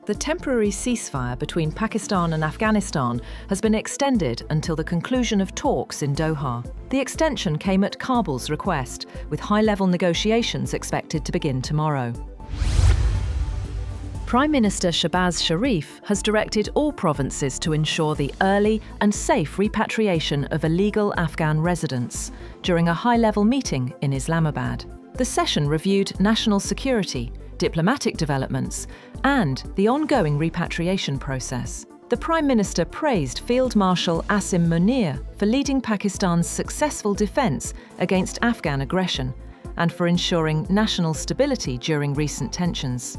The temporary ceasefire between Pakistan and Afghanistan has been extended until the conclusion of talks in Doha. The extension came at Kabul's request, with high-level negotiations expected to begin tomorrow. Prime Minister Shehbaz Sharif has directed all provinces to ensure the early and safe repatriation of illegal Afghan residents during a high-level meeting in Islamabad. The session reviewed national security, diplomatic developments, and the ongoing repatriation process. The Prime Minister praised Field Marshal Asim Munir for leading Pakistan's successful defence against Afghan aggression and for ensuring national stability during recent tensions.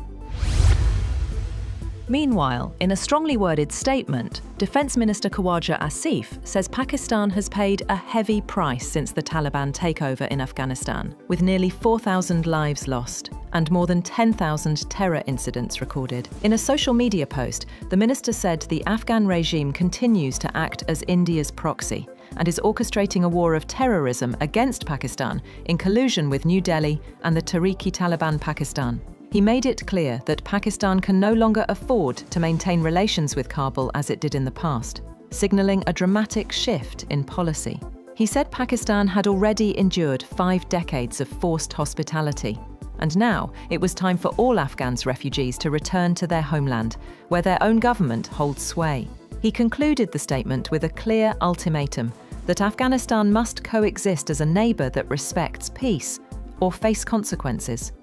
Meanwhile, in a strongly worded statement, Defence Minister Khawaja Asif says Pakistan has paid a heavy price since the Taliban takeover in Afghanistan, with nearly 4,000 lives lost and more than 10,000 terror incidents recorded. In a social media post, the minister said the Afghan regime continues to act as India's proxy and is orchestrating a war of terrorism against Pakistan in collusion with New Delhi and the Tehrik-i-Taliban Pakistan. He made it clear that Pakistan can no longer afford to maintain relations with Kabul as it did in the past, signalling a dramatic shift in policy. He said Pakistan had already endured 5 decades of forced hospitality, and now it was time for all Afghans refugees to return to their homeland, where their own government holds sway. He concluded the statement with a clear ultimatum that Afghanistan must coexist as a neighbour that respects peace or face consequences.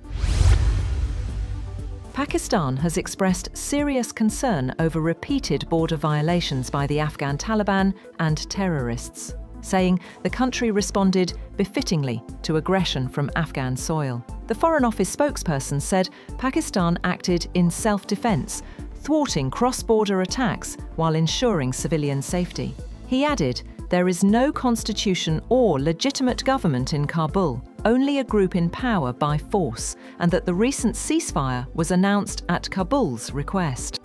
Pakistan has expressed serious concern over repeated border violations by the Afghan Taliban and terrorists, saying the country responded befittingly to aggression from Afghan soil. The Foreign Office spokesperson said Pakistan acted in self-defense, thwarting cross-border attacks while ensuring civilian safety. He added, "There is no constitution or legitimate government in Kabul, only a group in power by force, and that the recent ceasefire was announced at Kabul's request."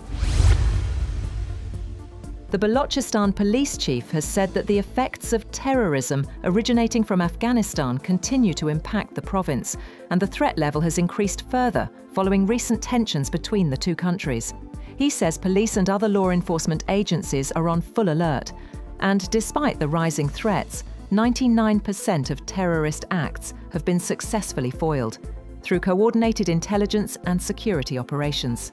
The Balochistan police chief has said that the effects of terrorism originating from Afghanistan continue to impact the province, and the threat level has increased further following recent tensions between the two countries. He says police and other law enforcement agencies are on full alert, and despite the rising threats, 99% of terrorist acts have been successfully foiled through coordinated intelligence and security operations.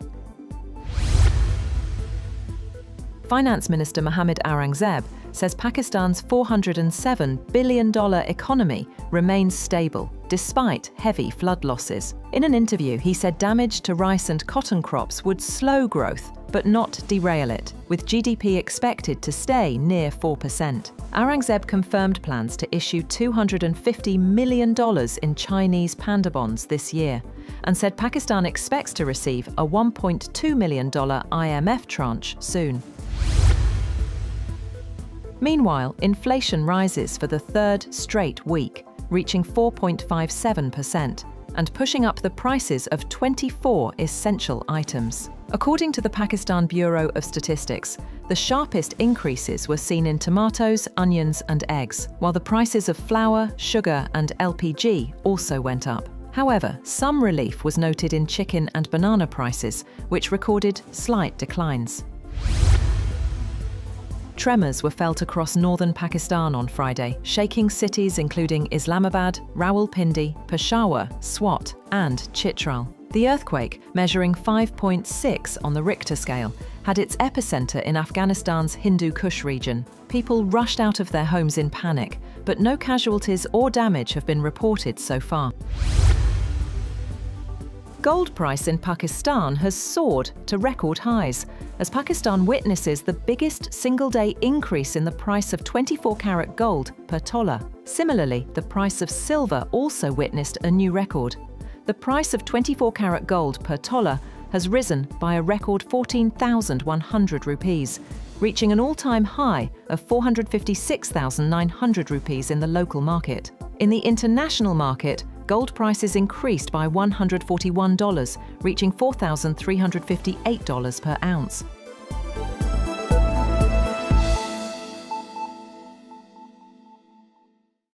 Finance Minister Mohammad Aurangzeb says Pakistan's $407 billion economy remains stable, despite heavy flood losses. In an interview, he said damage to rice and cotton crops would slow growth, but not derail it, with GDP expected to stay near 4%. Aurangzeb confirmed plans to issue $250 million in Chinese panda bonds this year, and said Pakistan expects to receive a $1.2 million IMF tranche soon. Meanwhile, inflation rises for the third straight week, reaching 4.57% and pushing up the prices of 24 essential items. According to the Pakistan Bureau of Statistics, the sharpest increases were seen in tomatoes, onions and eggs, while the prices of flour, sugar and LPG also went up. However, some relief was noted in chicken and banana prices, which recorded slight declines. Tremors were felt across northern Pakistan on Friday, shaking cities including Islamabad, Rawalpindi, Peshawar, Swat and Chitral. The earthquake, measuring 5.6 on the Richter scale, had its epicenter in Afghanistan's Hindu Kush region. People rushed out of their homes in panic, but no casualties or damage have been reported so far. Gold price in Pakistan has soared to record highs as Pakistan witnesses the biggest single-day increase in the price of 24-carat gold per tola. Similarly, the price of silver also witnessed a new record. The price of 24-carat gold per tola has risen by a record 14,100 rupees, reaching an all-time high of 456,900 rupees in the local market. In the international market, gold prices increased by $141, reaching $4,358 per ounce.